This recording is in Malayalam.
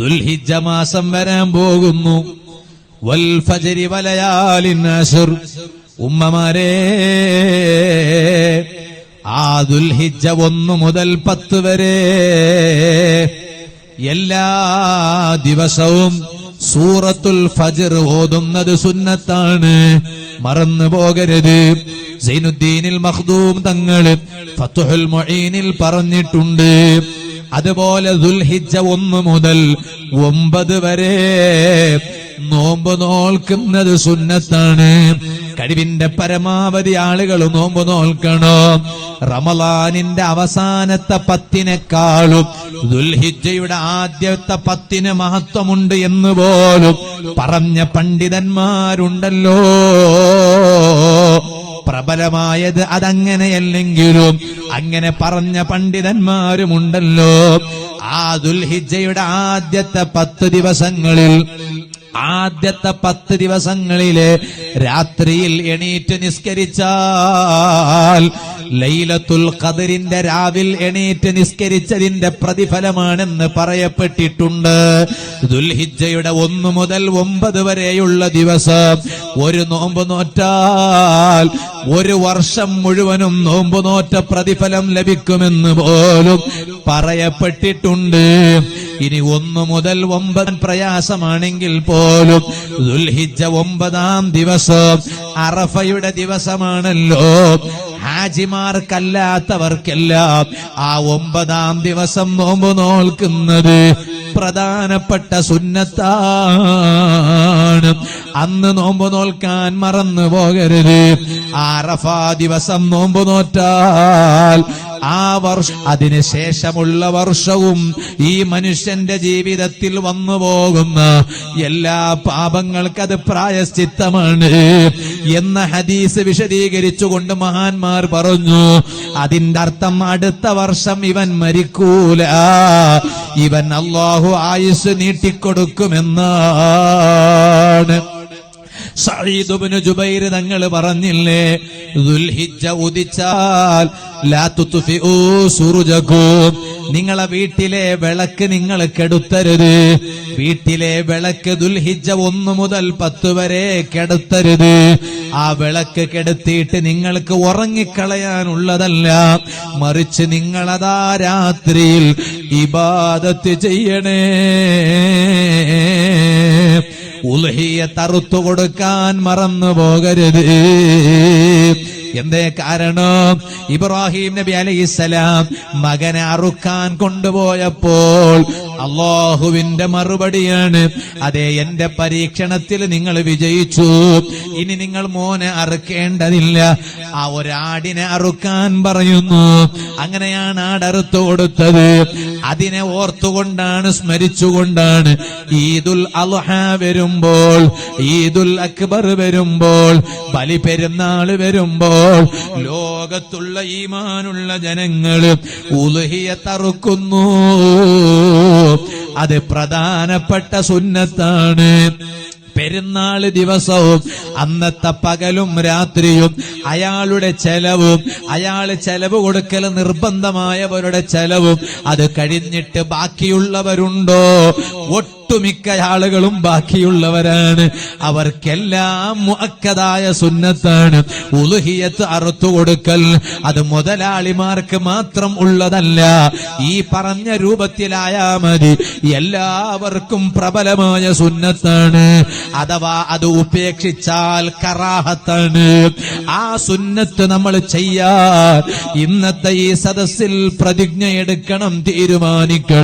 ദുൽഹിജ്ജ മാസം വരാൻ പോകുന്നു. വൽ ഫജ്രി വലയാലിൻ അശ്ർ. ഉമ്മമാരെ, ആ ദുൽഹിജ്ജ 1 മുതൽ 10 വരെ എല്ലാ ദിവസവും സൂറത്തുൽ ഫജ്ർ ഓതുന്നത് സുന്നത്താണ്, മറന്നു പോകരുത്. സൈനുദ്ദീനിൽ മഖ്ദൂം തങ്ങൾ ഫത്ഹുൽ മുഈനിൽ പറഞ്ഞിട്ടുണ്ട്. അതുപോലെ ദുൽഹിജ്ജ 1 മുതൽ 9 വരെ നോമ്പ് നോൽക്കുന്നത് സുന്നത്താണ്. കഴിവിന്റെ പരമാവധി ആളുകൾ നോമ്പ് നോൽക്കണം. റമളാനിന്റെ അവസാനത്തെ 10-നേക്കാളും ദുൽഹിജ്ജയുടെ ആദ്യത്തെ 10-ന് മഹത്വമുണ്ട് എന്ന് പോലും പറഞ്ഞ പണ്ഡിതന്മാരുണ്ടല്ലോ. പ്രബലമായത് അതങ്ങനെയല്ലെങ്കിലും അങ്ങനെ പറഞ്ഞ പണ്ഡിതന്മാരുമുണ്ടല്ലോ. ആ ദുൽഹിജ്ജയുടെ ആദ്യത്തെ 10 ദിവസങ്ങളിൽ, ആദ്യത്തെ 10 ദിവസങ്ങളിലെ രാത്രിയിൽ എണീറ്റ് നിസ്കരിച്ചാൽ ലൈലത്തുൽ ഖദറിന്റെ രാവിൽ എണീറ്റ് നിസ്കരിച്ചതിന്റെ പ്രതിഫലമാണെന്ന് പറയപ്പെട്ടിട്ടുണ്ട്. ദുൽഹിജ്ജയുടെ 1 മുതൽ 9 വരെയുള്ള ദിവസം ഒരു നോമ്പ് നോറ്റാൽ 1 വർഷം മുഴുവനും നോമ്പ് നോറ്റ പ്രതിഫലം ലഭിക്കുമെന്ന് പോലും പറയപ്പെട്ടിട്ടുണ്ട്. ഇനി 1 മുതൽ 9 പ്രയാസമാണെങ്കിൽ പോലും ദുൽഹിജ്ജ 9-ാം ദിവസം അറഫയുടെ ദിവസമാണല്ലോ. ഹാജിമാർക്കല്ലാത്തവർക്കെല്ലാം ആ 9-ാം ദിവസം നോമ്പ് നോൽക്കുന്നത് പ്രധാനപ്പെട്ട സുന്നത്താണ്. അന്ന് നോമ്പ് നോൽക്കാൻ മറന്നു പോകരുത്. അറഫ ദിവസം നോമ്പ് നോറ്റാൽ ആ വർഷം, അതിനുശേഷമുള്ള വർഷവും ഈ മനുഷ്യന്റെ ജീവിതത്തിൽ വന്നു പോകുന്ന എല്ലാ പാപങ്ങൾക്കത് പ്രായശ്ചിത്തമാണ് എന്ന ഹദീസ് വിശദീകരിച്ചുകൊണ്ട് മഹാന്മാർ പറഞ്ഞു. അതിന്റെ അർത്ഥം അടുത്ത വർഷം ഇവൻ മരിക്കൂല, ഇവൻ അല്ലാഹു ആയുസ് നീട്ടിക്കൊടുക്കുമെന്നാണ്. സഈദ് ഇബ്നു ജുബൈർ തങ്ങൾ പറഞ്ഞില്ലേ, ദുൽഹിജ്ജ ഉദിച്ചാൽ ലാ തുത്ഫിഊ സുറുജകും, നിങ്ങളെ വീട്ടിലെ വിളക്ക് നിങ്ങൾ കെടുത്തരുത്. വീട്ടിലെ വിളക്ക് ദുൽഹിജ്ജ 1 മുതൽ 10 വരെ കെടുത്തരുത്. ആ വിളക്ക് കെടുത്തിയിട്ട് നിങ്ങൾക്ക് ഉറങ്ങിക്കളയാനുള്ളതല്ല, മറിച്ച് നിങ്ങളതാ രാത്രിയിൽ ഇബാദത്ത് ചെയ്യണേ. ഉൽഹിയ്യത്ത് അറുത്തു കൊടുക്കാൻ മറന്നു പോകരുത്. എന്തേ കാരണം? ഇബ്രാഹിം നബി അലൈഹിസ്സലാം മകനെ അറുക്കാൻ കൊണ്ടുപോയപ്പോൾ അല്ലാഹുവിന്റെ മറുപടിയാണ്, അതെ, എന്റെ പരീക്ഷണത്തിൽ നിങ്ങൾ വിജയിച്ചു, ഇനി നിങ്ങൾ മോനെ അറുക്കേണ്ടതില്ല, ആ ഒരാടിനെ അറുക്കാൻ പറയുന്നു. അങ്ങനെയാണ് ആടറുത്തു കൊടുത്തത്. അതിനെ ഓർത്തുകൊണ്ടാണ്, സ്മരിച്ചുകൊണ്ടാണ് ഈദുൽ അദ്ഹ വരുമ്പോൾ, ഈദുൽ അക്ബർ വരുമ്പോൾ, ബലി പെരുന്നാൾ വരുമ്പോൾ ലോകത്തുള്ള ഈമാനുള്ള ജനങ്ങൾ ഉൽഹിയ്യത്ത് അറുക്കുന്നു. അത് പ്രധാനപ്പെട്ട സുന്നത്താണ്. പെരുന്നാൾ ദിവസവും അന്നത്തെ പകലും രാത്രിയും അയാളുടെ ചെലവും, അയാള് ചെലവ് കൊടുക്കൽ നിർബന്ധമായവരുടെ ചെലവും, അത് കഴിഞ്ഞിട്ട് ബാക്കിയുള്ളവരുണ്ടോ? ഒട്ടുമിക്ക ആളുകളും ബാക്കിയുള്ളവരാണ്. അവർക്കെല്ലാം മുഅക്കദായ സുന്നത്താണ് ഉൽഹിയ്യത്ത് അറുത്തു കൊടുക്കൽ. അത് മുതലാളിമാർക്ക് മാത്രം ഉള്ളതല്ല, ഈ പറഞ്ഞ രൂപത്തിലായാ മതി, എല്ലാവർക്കും പ്രബലമായ സുന്നത്താണ്. അഥവാ അത് ഉപേക്ഷിച്ചാൽ കറാഹത്താണ്. ആ സുന്നത്ത് നമ്മൾ ചെയ്യാൻ ഇന്നത്തെ ഈ സദസ്സിൽ പ്രതിജ്ഞ എടുക്കണം, തീരുമാനിക്കണം.